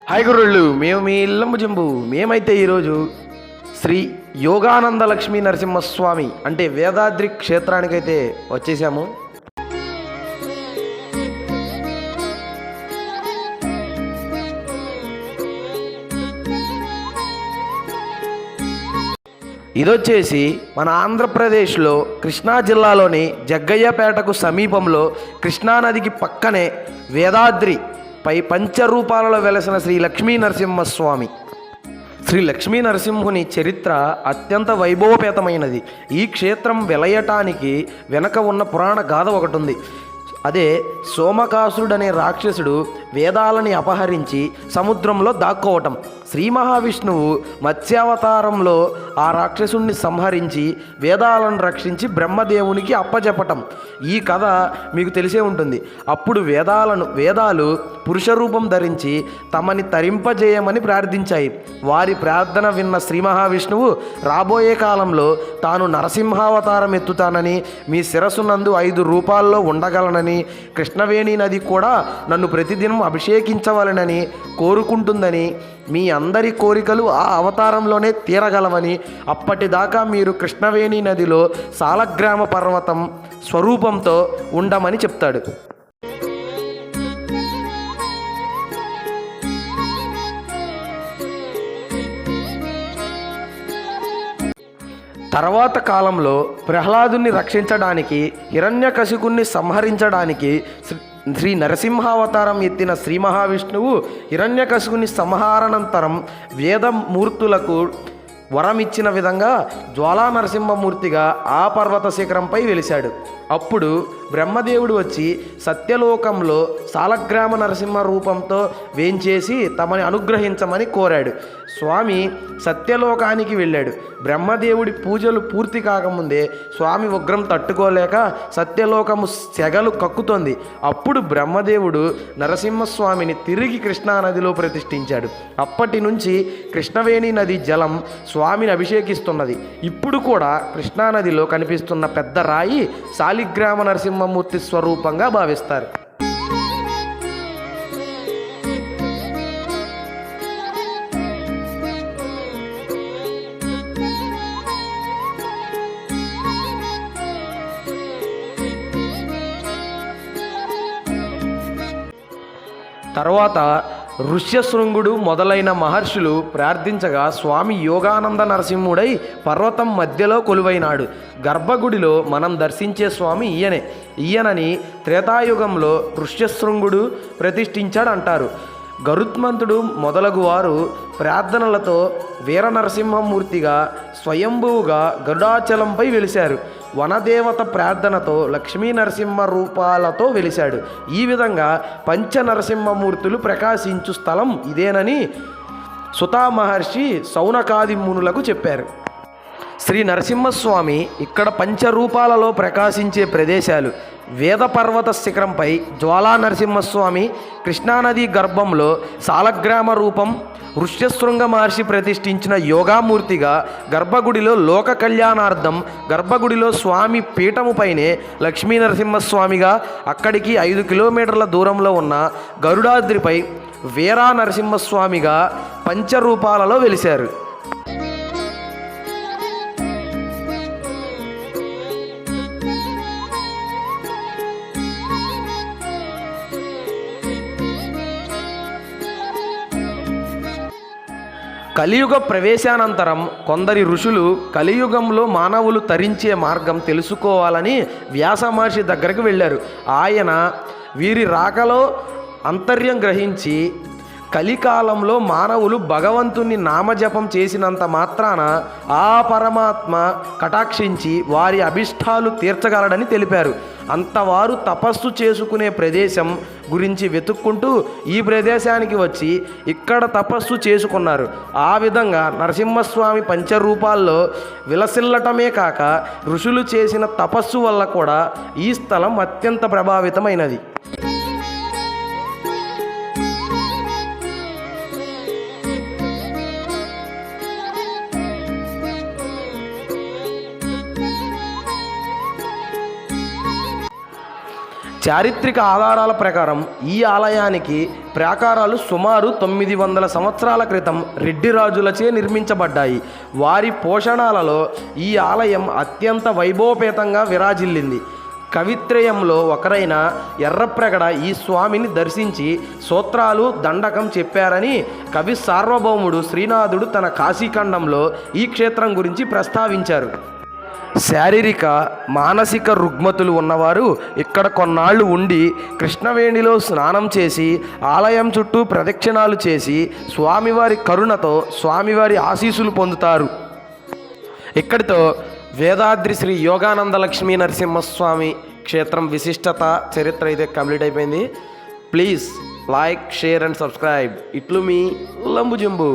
Hi గురుళ్ళు, మేము మీ ఇల్లమ్మ జంబు. మేమైతే ఈరోజు శ్రీ యోగానంద లక్ష్మీ నరసింహస్వామి అంటే వేదాద్రి క్షేత్రానికైతే వచ్చేసాము. ఇదొచ్చేసి మన ఆంధ్రప్రదేశ్లో కృష్ణా జిల్లాలోని జగ్గయ్యపేటకు సమీపంలో కృష్ణానదికి పక్కనే వేదాద్రి పై పంచరూపాలలో వెలసిన శ్రీ లక్ష్మీ నరసింహస్వామి. శ్రీ లక్ష్మీ నరసింహుని చరిత్ర అత్యంత వైభవపేతమైనది. ఈ క్షేత్రం వెలయటానికి వెనక ఉన్న పురాణ గాథ ఒకటి ఉంది. అదే సోమకాసురుడనే రాక్షసుడు వేదాలని అపహరించి సముద్రంలో దాక్కోవటం. శ్రీ మహావిష్ణువు మత్స్యావతారంలో ఆ రాక్షసుణ్ణి సంహరించి వేదాలను రక్షించి బ్రహ్మదేవునికి అప్పచెప్పటం. ఈ కథ మీకు తెలిసే ఉంటుంది. అప్పుడు వేదాలు పురుష రూపం ధరించి తమని తరింపజేయమని ప్రార్థించాయి. వారి ప్రార్థన విన్న శ్రీ మహావిష్ణువు రాబోయే కాలంలో తాను నరసింహావతారం ఎత్తుతానని, మీ శిరస్సునందు 5 రూపాల్లో ఉండగలనని, కృష్ణవేణి నది కూడా నన్ను ప్రతిదినం అభిషేకించవలనని కోరుకుంటుందని, మీ అందరి కోరికలు ఆ అవతారంలోనే తీరగలవని, అప్పటిదాకా మీరు కృష్ణవేణి నదిలో సాలగ్రామ పర్వతం స్వరూపంతో ఉండమని చెప్తాడు. తర్వాత కాలంలో ప్రహ్లాదుని రక్షించడానికి, హిరణ్యకశిపుణ్ణి సంహరించడానికి శ్రీ నరసింహావతారం ఎత్తిన శ్రీ మహావిష్ణువు హిరణ్యకశిపుని సంహారానంతరం వేదమూర్తులకు వరమిచ్చిన విధంగా జ్వాలా నరసింహమూర్తిగా ఆ పర్వత శిఖరంపై వెలిశాడు. అప్పుడు బ్రహ్మదేవుడు వచ్చి సత్యలోకంలో సాలగ్రామ నరసింహ రూపంతో వేంచేసి తమని అనుగ్రహించమని కోరాడు. స్వామి సత్యలోకానికి వెళ్ళాడు. బ్రహ్మదేవుడి పూజలు పూర్తి కాకముందే స్వామి ఉగ్రం తట్టుకోలేక సత్యలోకము సెగలు కక్కుతోంది. అప్పుడు బ్రహ్మదేవుడు నరసింహస్వామిని తిరిగి కృష్ణానదిలో ప్రతిష్ఠించాడు. అప్పటి నుంచి కృష్ణవేణి నది జలం స్వామిని అభిషేకిస్తున్నది. ఇప్పుడు కూడా కృష్ణానదిలో కనిపిస్తున్న పెద్ద రాయి సాలిగ్రామ నరసింహమూర్తి స్వరూపంగా భావిస్తారు. తర్వాత ఋష్యశృంగుడు మొదలైన మహర్షులు ప్రార్థించగా స్వామి యోగానంద నరసింహుడై పర్వతం మధ్యలో కొలువైనాడు. గర్భగుడిలో మనం దర్శించే స్వామి ఈయనని త్రేతాయుగంలో ఋష్యశృంగుడు ప్రతిష్ఠించాడంటారు. గరుత్మంతుడు మొదలగు వారు ప్రార్థనలతో వీర నరసింహమూర్తిగా స్వయంభువుగా గరుడాచలంపై వెలిశారు. వనదేవత ప్రార్థనతో లక్ష్మీ నరసింహ రూపాలతో వెలిశాడు. ఈ విధంగా పంచ నరసింహమూర్తులు ప్రకాశించు స్థలం ఇదేనని సుతా మహర్షి సౌనకాది మునులకు చెప్పారు. శ్రీ నరసింహస్వామి ఇక్కడ పంచరూపాలలో ప్రకాశించే ప్రదేశాలు: వేదపర్వత శిఖరంపై జ్వాలా నరసింహస్వామి, కృష్ణానది గర్భంలో సాలగ్రామ రూపం, ఋష్యశృంగ మహర్షి ప్రతిష్ఠించిన యోగామూర్తిగా, గర్భగుడిలో లోక కళ్యాణార్థం గర్భగుడిలో స్వామి పీఠముపైనే లక్ష్మీ నరసింహస్వామిగా, అక్కడికి 5 కిలోమీటర్ల దూరంలో ఉన్న గరుడాద్రిపై వీరా నరసింహస్వామిగా పంచరూపాలలో వెలిశారు. కలియుగ ప్రవేశానంతరం కొందరి ఋషులు కలియుగంలో మానవులు తరించే మార్గం తెలుసుకోవాలని వ్యాస మహర్షి దగ్గరికి వెళ్ళారు. ఆయన వీరి రాకలో అంతర్యం గ్రహించి కలికాలంలో మానవులు భగవంతుని నామజపం చేసినంత మాత్రాన ఆ పరమాత్మ కటాక్షించి వారి అభిష్టాలు తీర్చగలడని తెలిపారు. అంతవారు తపస్సు చేసుకునే ప్రదేశం గురించి వెతుక్కుంటూ ఈ ప్రదేశానికి వచ్చి ఇక్కడ తపస్సు చేసుకున్నారు. ఆ విధంగా నరసింహస్వామి పంచరూపాల్లో విలసిల్లటమే కాక ఋషులు చేసిన తపస్సు వల్ల కూడా ఈ స్థలం అత్యంత ప్రభావితమైనది. చారిత్రక ఆధారాల ప్రకారం ఈ ఆలయానికి ప్రాకారాలు సుమారు 900 సంవత్సరాల క్రితం రెడ్డి రాజులచే నిర్మించబడ్డాయి. వారి పోషణాలలో ఈ ఆలయం అత్యంత వైభవపేతంగా విరాజిల్లింది. కవిత్రయంలో ఒకరైన ఎర్రప్రగడ ఈ స్వామిని దర్శించి సూత్రాలు దండకం చెప్పారని కవి సార్వభౌముడు శ్రీనాథుడు తన కాశీఖండంలో ఈ క్షేత్రం గురించి ప్రస్తావించారు. శారీరక మానసిక రుగ్మతులు ఉన్నవారు ఇక్కడ కొన్నాళ్ళు ఉండి కృష్ణవేణిలో స్నానం చేసి ఆలయం చుట్టూ ప్రదక్షిణాలు చేసి స్వామివారి కరుణతో స్వామివారి ఆశీస్సులు పొందుతారు. ఇక్కడితో వేదాద్రి శ్రీ యోగానంద లక్ష్మీ నరసింహస్వామి క్షేత్రం విశిష్టత చరిత్ర అయితే కంప్లీట్ అయిపోయింది. Please like, share and subscribe. ఇట్లు మీ లంబుజంబు.